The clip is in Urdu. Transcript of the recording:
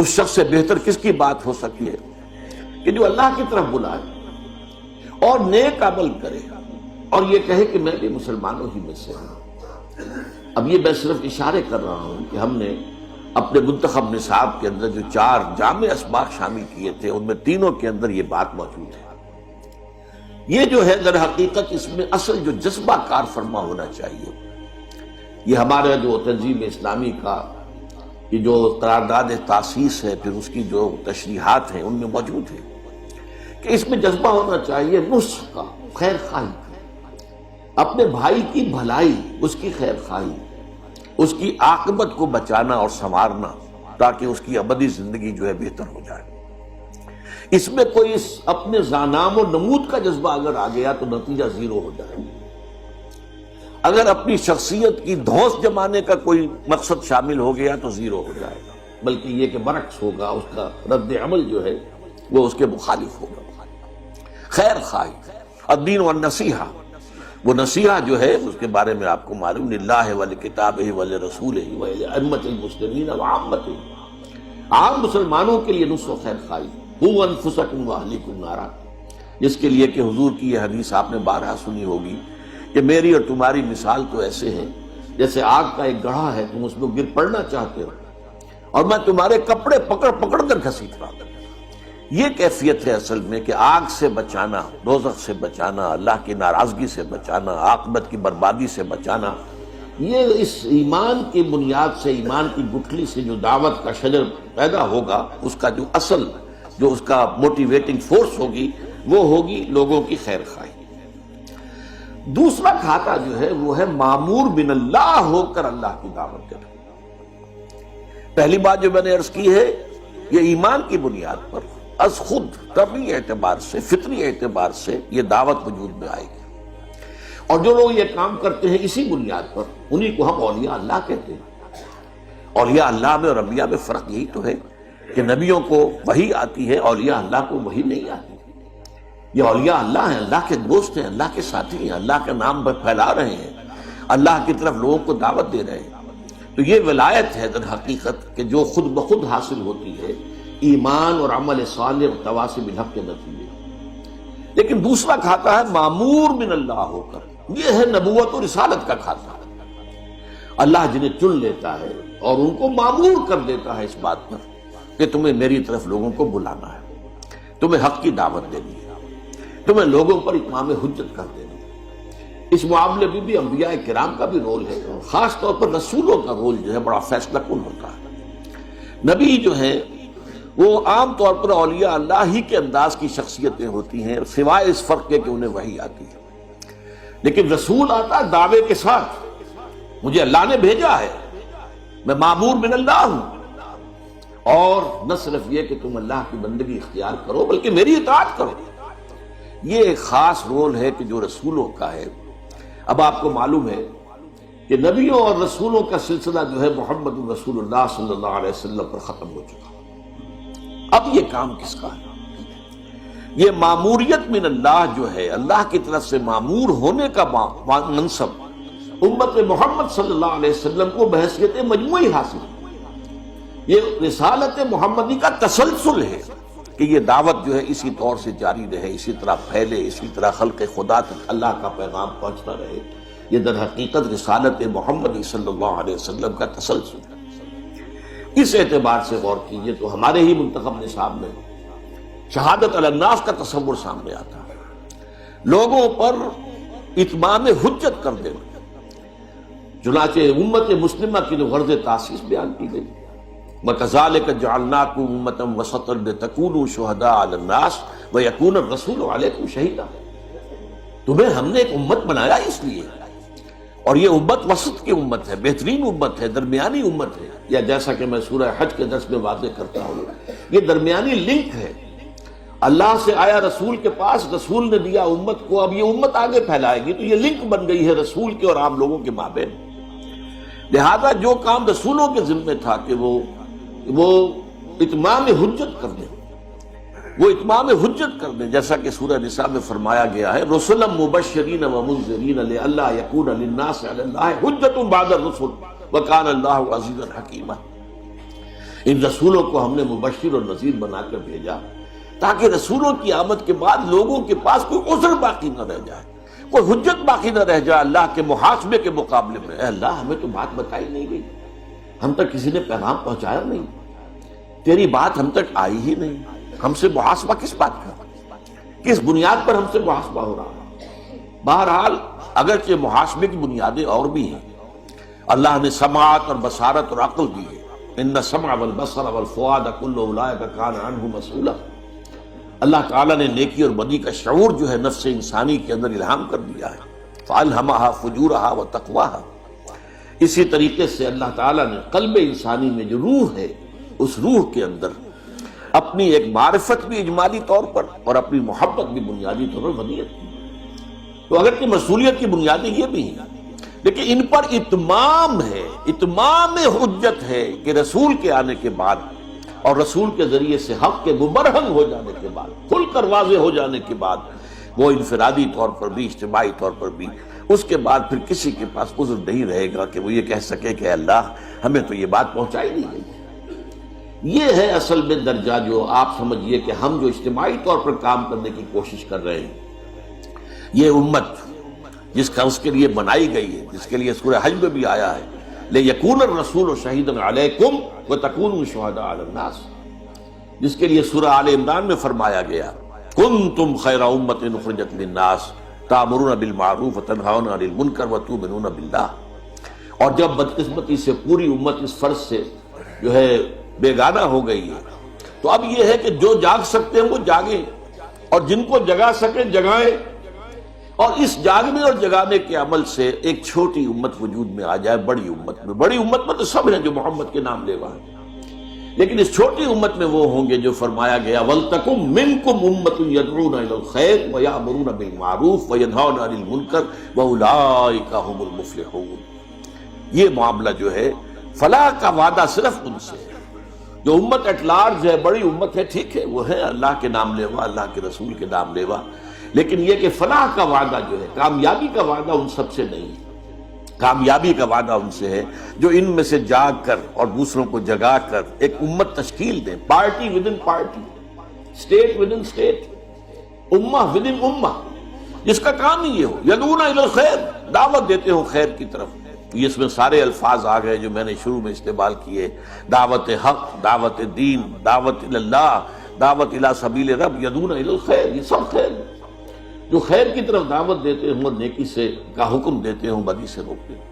اس شخص سے بہتر کس کی بات ہو سکتی ہے کہ جو اللہ کی طرف بلائے اور نیک عمل کرے اور یہ کہے کہ میں بھی مسلمانوں ہی میں سے ہوں۔ اب یہ میں صرف اشارے کر رہا ہوں کہ ہم نے اپنے منتخب نصاب کے اندر جو 4 جامع اسباق شامل کیے تھے ان میں تینوں کے اندر یہ بات موجود ہے۔ یہ جو ہے در حقیقت اس میں اصل جو جذبہ کار فرما ہونا چاہیے، یہ ہمارا جو تنظیم اسلامی کا یہ جو قرارداد تاسیس ہے، پھر اس کی جو تشریحات ہیں ان میں موجود ہے کہ اس میں جذبہ ہونا چاہیے نصح کا، خیر خواہی کا، اپنے بھائی کی بھلائی، اس کی خیر خواہی، اس کی عاقبت کو بچانا اور سنوارنا تاکہ اس کی ابدی زندگی جو ہے بہتر ہو جائے۔ اس میں کوئی اپنے نام و نمود کا جذبہ اگر آ گیا تو نتیجہ زیرو ہو جائے گا۔ اگر اپنی شخصیت کی دھوس جمانے کا کوئی مقصد شامل ہو گیا تو زیرو ہو جائے گا، بلکہ یہ کہ برعکس ہوگا، اس کا رد عمل جو ہے وہ اس کے مخالف ہوگا۔ خیر خواہی، الدین والنصیحہ، وہ نصیحہ جو ہے اس کے بارے میں آپ کو معلوم، للہ ولکتابہ ولرسولہ ولائمۃ المسلمین وعامتہ، عام مسلمانوں کے لیے نصح و خیر خواہی، قوا انفسکم واہلیکم نارا، جس کے لیے کہ حضور کی یہ حدیث آپ نے بارہا سنی ہوگی کہ میری اور تمہاری مثال تو ایسے ہیں جیسے آگ کا ایک گڑھا ہے، تم اس میں گر پڑنا چاہتے ہو اور میں تمہارے کپڑے پکڑ پکڑ کر گھسیٹ رہا ہوں۔ یہ کیفیت ہے اصل میں کہ آگ سے بچانا، دوزخ سے بچانا، اللہ کی ناراضگی سے بچانا، عاقبت کی بربادی سے بچانا، یہ اس ایمان کی بنیاد سے، ایمان کی گٹھلی سے جو دعوت کا شجر پیدا ہوگا، اس کا جو اصل جو اس کا موٹیویٹنگ فورس ہوگی وہ ہوگی لوگوں کی خیر خواہی۔ دوسرا کھاتا جو ہے وہ ہے معمور من اللہ ہو کر اللہ کی دعوت کرنا۔ پہلی بات جو میں نے عرض کی ہے، یہ ایمان کی بنیاد پر از خود طبعی اعتبار سے، فطری اعتبار سے یہ دعوت وجود میں آئے گی، اور جو لوگ یہ کام کرتے ہیں اسی بنیاد پر انہی کو ہم اولیاء اللہ کہتے ہیں۔ اولیاء اللہ میں اور انبیاء میں فرق یہی تو ہے کہ نبیوں کو وحی آتی ہے، اولیاء اللہ کو وحی نہیں آتی۔ یہ اولیاء اللہ ہیں، اللہ کے دوست ہیں، اللہ کے ساتھی ہیں، اللہ کا نام پھیلا رہے ہیں، اللہ کی طرف لوگوں کو دعوت دے رہے ہیں۔ تو یہ ولایت ہے در حقیقت کہ جو خود بخود حاصل ہوتی ہے ایمان اور عمل صالح اور تواصی بالحق کے نتیجے۔ لیکن دوسرا کھاتا ہے معمور من اللہ ہو کر، یہ ہے نبوت اور رسالت کا کھاتا۔ اللہ جنہیں چن لیتا ہے اور ان کو معمور کر دیتا ہے اس بات پر کہ تمہیں میری طرف لوگوں کو بلانا ہے، تمہیں حق کی دعوت دینی ہے، تمہیں لوگوں پر اتمام حجت کر دینا ہے۔ اس معاملے میں بھی انبیاء کرام کا بھی رول ہے، اور خاص طور پر رسولوں کا رول جو ہے بڑا فیصلہ کن ہوتا ہے۔ نبی جو ہیں وہ عام طور پر اولیاء اللہ ہی کے انداز کی شخصیتیں ہوتی ہیں، سوائے اس فرق کے کہ انہیں وحی آتی ہے، لیکن رسول آتا ہے دعوے کے ساتھ، مجھے اللہ نے بھیجا ہے، میں معمور من اللہ ہوں، اور نہ صرف یہ کہ تم اللہ کی بندگی اختیار کرو بلکہ میری اطاعت کرو۔ یہ ایک خاص رول ہے کہ جو رسولوں کا ہے۔ اب آپ کو معلوم ہے کہ نبیوں اور رسولوں کا سلسلہ جو ہے محمد رسول اللہ صلی اللہ علیہ وسلم پر ختم ہو چکا۔ اب یہ کام کس کا ہے؟ یہ معموریت من اللہ جو ہے، اللہ کی طرف سے معمور ہونے کا منصب امت محمد صلی اللہ علیہ وسلم کو بحیثیت مجموعی حاصل ہے۔ یہ رسالت محمدی کا تسلسل ہے کہ یہ دعوت جو ہے اسی طور سے جاری رہے، اسی طرح پھیلے، اسی طرح خلق خدا تک اللہ کا پیغام پہنچتا رہے۔ یہ در حقیقت رسالت محمدی صلی اللہ علیہ وسلم کا تسلسل ہے۔ اس اعتبار سے غور کیجئے تو ہمارے ہی منتخب نصاب میں شہادت علی الناس کا تصور سامنے آتا ہے، لوگوں پر اتمام حجت کر دینا۔ چنانچہ امت مسلمہ کی جو غرض تاسیس بیان کی گئی، وَكَذَلِكَ جَعَلْنَاكُمْ أُمَّةً وَسَطًا لِتَكُونُوا شُهَدَاءَ عَلَى النَّاسِ وَيَكُونَ الرَّسُولُ عَلَيْكُمْ شَهِيدًا۔ تمہیں ہم نے ایک امت بنایا اس لیے، اور یہ امت وسط کی امت ہے، بہترین امت ہے، درمیانی امت ہے، یا جیسا کہ میں سورہ حج کے درس میں واضح کرتا ہوں، یہ درمیانی لنک ہے۔ اللہ سے آیا رسول کے پاس، رسول نے دیا امت کو، اب یہ امت آگے پھیلائے گی، تو یہ لنک بن گئی ہے رسول کے اور عام لوگوں کے مابین۔ لہذا جو کام رسولوں کے ذمہ تھا کہ وہ اتمام حجت کر دیں، وہ اتمام حجت کر دیں، جیسا کہ سورہ نساء میں فرمایا گیا ہے، رسلا مبشرین ومنذرین لئلا یکون للناس علی اللہ حجت بعد الرسل وکان اللہ عزیزا حکیما۔ ان رسولوں کو ہم نے مبشر اور نذیر بنا کر بھیجا تاکہ رسولوں کی آمد کے بعد لوگوں کے پاس کوئی عذر باقی نہ رہ جائے، کوئی حجت باقی نہ رہ جائے اللہ کے محاسبے کے مقابلے میں۔ اے اللہ، ہمیں تو بات بتائی نہیں گئی، ہم تک کسی نے پیغام پہنچایا نہیں، تیری بات ہم تک آئی ہی نہیں، ہم سے محاسبہ کس بات کا، کس بنیاد پر ہم سے محاسبہ ہو رہا ہے؟ بہرحال اگرچہ محاسبے کی بنیادیں اور بھی ہیں، اللہ نے سماعت اور بصارت اور عقل دی ہے، ان السمع والبصر والفؤاد کل اولئک کان عنہ مسئولا۔ اللہ تعالیٰ نے نیکی اور بدی کا شعور جو ہے نفس انسانی کے اندر الہام کر دیا ہے، فَأَلْهَمَهَا فُجُورَهَا وَتَقْوَاهَا۔ اسی طریقے سے اللہ تعالیٰ نے قلب انسانی میں جو روح ہے، اس روح کے اندر اپنی ایک معرفت بھی اجمالی طور پر اور اپنی محبت بھی بنیادی طور پر ودیت کی۔ تو اگرچہ مسئولیت کی بنیادیں یہ بھی ہیں، لیکن ان پر اتمام ہے، اتمام حجت ہے کہ رسول کے آنے کے بعد اور رسول کے ذریعے سے حق کے مبرہن ہو جانے کے بعد، کھل کر واضح ہو جانے کے بعد، وہ انفرادی طور پر بھی اجتماعی طور پر بھی، اس کے بعد پھر کسی کے پاس عذر نہیں رہے گا کہ وہ یہ کہہ سکے کہ اللہ ہمیں تو یہ بات پہنچائی نہیں گئی۔ یہ ہے اصل میں درجہ جو آپ سمجھیے کہ ہم جو اجتماعی طور پر کام کرنے کی کوشش کر رہے ہیں، یہ امت جس کا اس کے لیے بنائی گئی ہے، جس کے لیے سورہ حج میں بھی آیا ہے لِيَكُونَ الرَّسُولُ شَهِيدًا عَلَيْكُمْ وَتَكُونُوا شُهَدَاءَ عَلَى النَّاسِ، جس کے لیے سورہ آل عمران میں فرمایا گیا كُنْتُمْ خَيْرَ أُمَّةٍ أُخْرِجَتْ لِلنَّاسِ تَأْمُرُونَ بِالْمَعْرُوفِ وَتَنْهَوْنَ عَنِ الْمُنكَرِ وَتُؤْمِنُونَ بِاللَّهِ۔ اور جب بدقسمتی سے پوری امت اس فرض سے جو ہے بیگانہ ہو گئی ہے، تو اب یہ ہے کہ جو جاگ سکتے ہیں وہ جاگیں، اور جن کو جگا سکیں جگائیں، اور اس جاگنے اور جگانے کے عمل سے ایک چھوٹی امت وجود میں آ جائے بڑی امت میں۔ بڑی امت میں تو سب ہیں جو محمد کے نام لیوا ہیں، لیکن اس چھوٹی امت میں وہ ہوں گے جو فرمایا گیا وَلْتَكُمْ مِنْكُمْ أُمَّةٌ يَدْعُونَ إِلَى الْخَيْرِ وَيَأْمُرُونَ بِالْمَعْرُوفِ وَيَنْهَوْنَ عَنِ الْمُنكَرِ وَأُولَئِكَ هُمُ الْمُفْلِحُونَ۔ یہ معاملہ جو ہے فلاح کا وعدہ صرف ان سے ہے، جو امت ایٹ لارج ہے، بڑی امت ہے، ٹھیک ہے، وہ ہے اللہ کے نام لیوا، اللہ کے رسول کے نام لیوا، لیکن یہ کہ فلاح کا وعدہ جو ہے، کامیابی کا وعدہ ان سب سے نہیں ہے۔ کامیابی کا وعدہ ان سے ہے جو ان میں سے جاگ کر اور دوسروں کو جگا کر ایک امت تشکیل دیں، party with in party, state with in state, امہ ود ان امہ، جس کا کام ہی یہ ہو یدعون الی الخیر، دعوت دیتے ہو خیر کی طرف۔ یہ اس میں سارے الفاظ آ گئے جو میں نے شروع میں استعمال کیے، دعوت حق، دعوت دین، دعوت الی اللہ، دعوت الی سبیل رب، یدعون الی الخیر، یہ سب خیر جو خیر کی طرف دعوت دیتے ہوں اور نیکی سے کا حکم دیتے ہوں، بدی سے روکتے ہوں۔